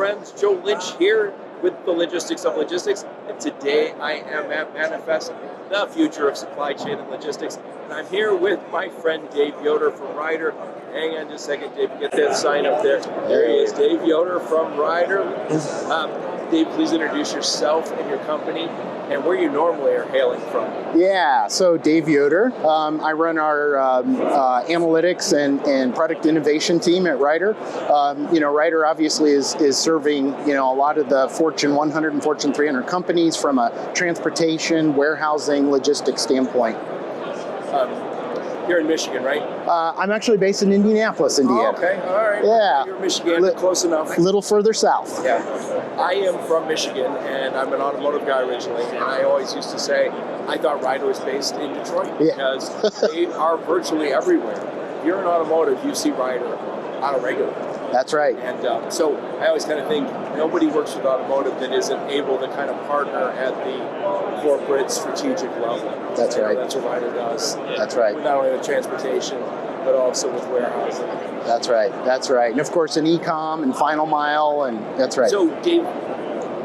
friends, Joe Lynch here with the Logistics of Logistics, and today I am at Manifest, the future of supply chain and logistics, and I'm here with my friend Dave Yoder from Ryder. Hang on just a second, Dave, get that sign up there. There he is, Dave Yoder from Ryder. Dave, please introduce yourself and your company and where you normally are hailing from. Yeah, so Dave Yoder. I run our analytics and product innovation team at Ryder. Ryder obviously is serving a lot of the Fortune 100 and Fortune 300 companies from a transportation, warehousing, logistics standpoint. You're in Michigan, right? I'm actually based in Indianapolis, Indiana. Oh, okay, all right. Yeah. You're in Michigan, close enough. A little further south. Yeah. I am from Michigan, and I'm an automotive guy originally, and I always used to say I thought Ryder was based in Detroit because they are virtually everywhere. If you're in automotive, you see Ryder on a regular. That's right. And so I always kind of think nobody works with automotive that isn't able to kind of partner at the corporate strategic level. That's right. That's what Ryder does. That's right. Not only with transportation, but also with warehousing. That's right. That's right. And of course in e-com and final mile, and that's right. So Dave,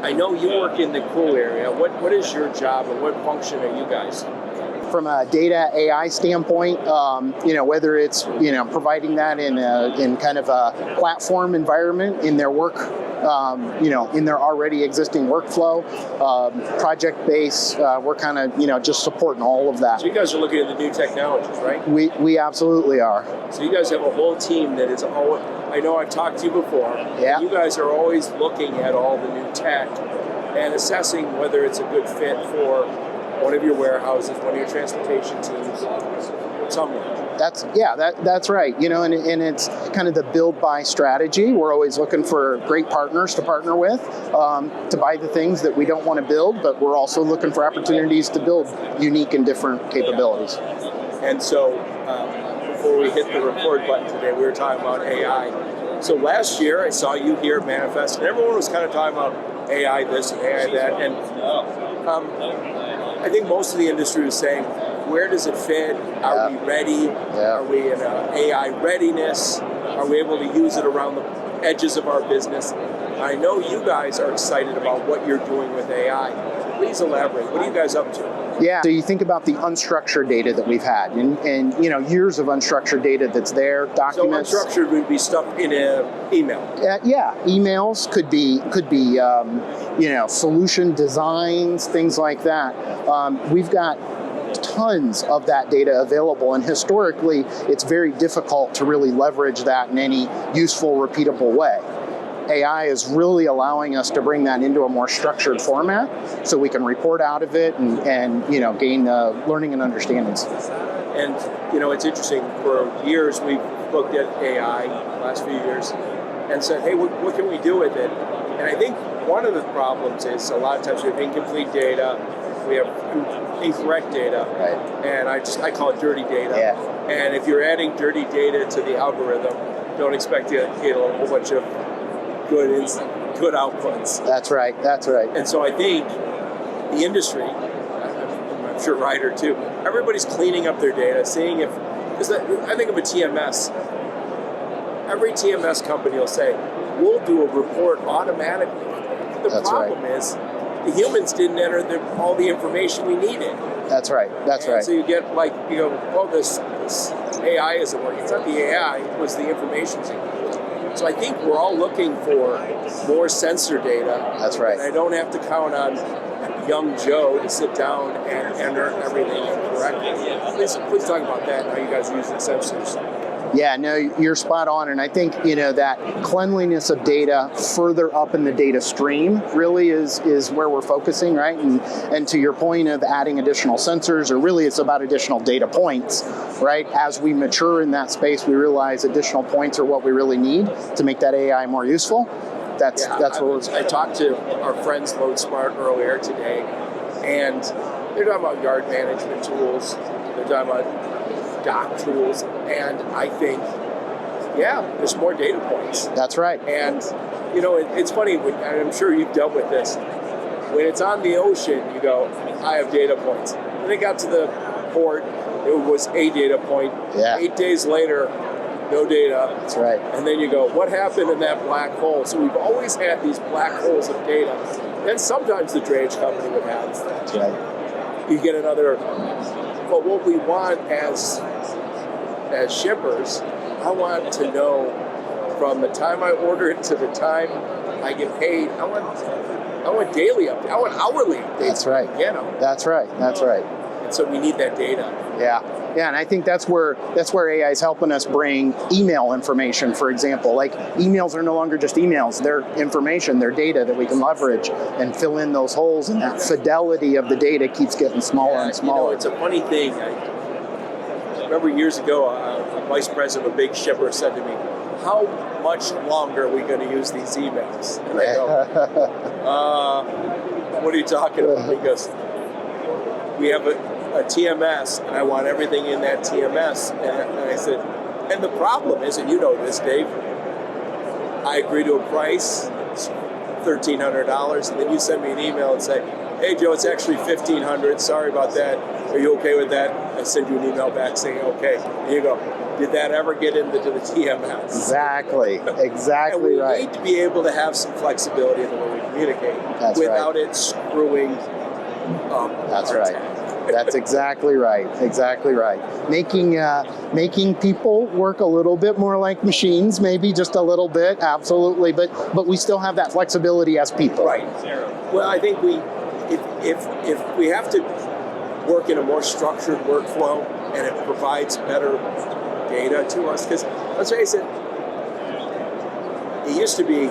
I know you work in the cool area. What is your job and what function are you guys? From a data AI standpoint, whether it's providing that in kind of a platform environment in their work, in their already existing workflow, project base, we're kind of just supporting all of that. So you guys are looking at the new technologies, right? We absolutely are. So you guys have a whole team that is always. I know I've talked to you before. Yeah. You guys are always looking at all the new tech and assessing whether it's a good fit for one of your warehouses, one of your transportation teams, somewhere. That's right. And it's kind of the build buy strategy. We're always looking for great partners to partner with, to buy the things that we don't want to build, but we're also looking for opportunities to build unique and different capabilities. And so before we hit the record button today, we were talking about AI. So last year I saw you here at Manifest, and everyone was kind of talking about AI this and AI that, and I think most of the industry was saying, where does it fit? Are we ready? Are we in AI readiness? Are we able to use it around the edges of our business? I know you guys are excited about what you're doing with AI. Please elaborate. What are you guys up to? Yeah, so you think about the unstructured data that we've had, and years of unstructured data that's there, documents. So unstructured would be stuff in an email. Emails could be solution designs, things like that. We've got tons of that data available, and historically, it's very difficult to really leverage that in any useful, repeatable way. AI is really allowing us to bring that into a more structured format so we can report out of it and gain learning and understandings. And, it's interesting. For years, we've looked at AI, the last few years, and said, hey, what can we do with it? And I think one of the problems is a lot of times we have incomplete data, we have incorrect data, right. And I call it dirty data. Yeah. And if you're adding dirty data to the algorithm, don't expect to get a whole bunch of good outputs. That's right. And so I think the industry, I'm sure Ryder too, everybody's cleaning up their data, seeing if, I think of a TMS. Every TMS company will say, we'll do a report automatically. The problem is the humans didn't enter all the information we needed. That's right. So you get this AI isn't working. It's not the AI, it was the information team. So I think we're all looking for more sensor data. That's right. And I don't have to count on young Joe to sit down and enter everything correctly. Please talk about that and how you guys are using sensors. Yeah, no, you're spot on. And I think, that cleanliness of data further up in the data stream really is where we're focusing, right? And to your point of adding additional sensors, or really it's about additional data points, right? As we mature in that space, we realize additional points are what we really need to make that AI more useful. That's what I talked to our friends LoadSmart earlier today, and they're talking about yard management tools. They're talking about dock tools, and I think, there's more data points. That's right. And, it's funny, and I'm sure you've dealt with this, when it's on the ocean, you go, I have data points. When it got to the port, it was a data point. Yeah. 8 days later, no data. That's right. And then you go, what happened in that black hole? So we've always had these black holes of data. And sometimes the drayage company would have. That's right. You get another. But what we want as shippers, I want to know from the time I order it to the time I get paid. I want daily updates. I want hourly updates. That's right. You know. That's right. That's right. And so we need that data. Yeah. Yeah, and I think that's where AI is helping us bring email information, for example. Like, emails are no longer just emails. They're information, they're data that we can leverage and fill in those holes, and that fidelity of the data keeps getting smaller and smaller. You know, it's a funny thing. I remember years ago, a vice president of a big shipper said to me, how much longer are we going to use these emails? And I go, what are you talking about? He goes, we have a TMS, and I want everything in that TMS. And I said, and the problem is, and you know this, Dave, I agree to a price, it's $1,300, and then you send me an email and say, hey, Joe, it's actually $1,500. Sorry about that. Are you okay with that? I send you an email back saying, okay. And you go, did that ever get into the TMS? Exactly and we right. need to be able to have some flexibility in the way we communicate without it screwing up. That's right. That's exactly right. Exactly right. Making people work a little bit more like machines, maybe just a little bit, absolutely. But we still have that flexibility as people. Right. Well, I think if we have to work in a more structured workflow and it provides better data to us, because let's face it, it used to be,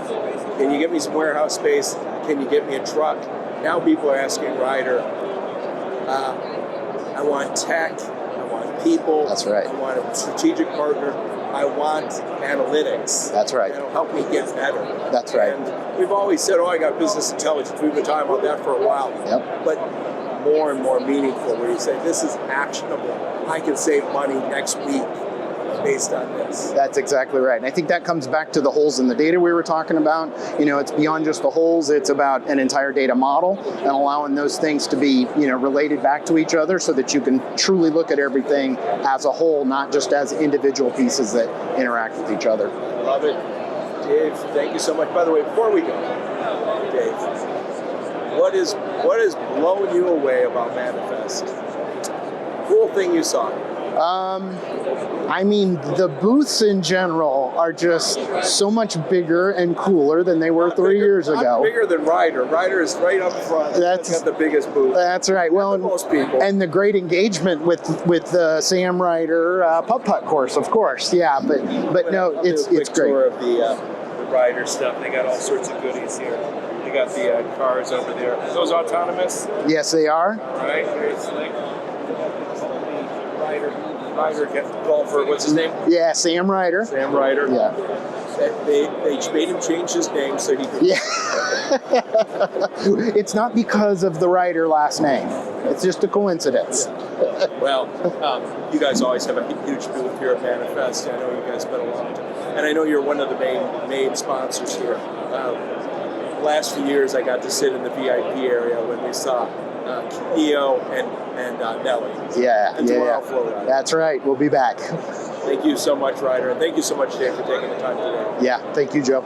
can you get me some warehouse space? Can you get me a truck? Now people are asking Ryder, I want tech, I want people. That's right. I want a strategic partner. I want analytics. That's right. That'll help me get better. That's right. And we've always said, I got business intelligence. We've been talking about that for a while. Yep. But more and more meaningful, where you say, this is actionable. I can save money next week based on this. That's exactly right. And I think that comes back to the holes in the data we were talking about. You know, it's beyond just the holes, it's about an entire data model and allowing those things to be, related back to each other so that you can truly look at everything as a whole, not just as individual pieces that interact with each other. Love it. Dave, thank you so much. By the way, before we go, Dave, what has blown you away about Manifest? Cool thing you saw. The booths in general are just so much bigger and cooler than they were 3 years ago. Bigger than Ryder. Ryder is right up front. That's got the biggest booth. That's right. Well, most people. And the great engagement with the Sam Ryder putt-putt course, of course. Yeah, but no, it's great. Tour of the Ryder stuff. They got all sorts of goodies here. They got the cars over there. Are those autonomous? Yes, they are. Right. Very slick. Ryder golfer. What's his name? Yeah, Sam Ryder. Sam Ryder. Yeah. They made him change his name so he could. Yeah. It's not because of the Ryder last name. It's just a coincidence. Well, you guys always have a huge booth here at Manifest. I know you guys spent a long time, and I know you're one of the main sponsors here. Last few years, I got to sit in the VIP area when we saw Neo and Nelly. Yeah. Flow Ride. That's right. We'll be back. Thank you so much, Ryder, and thank you so much, Dave, for taking the time today. Yeah. Thank you, Joe.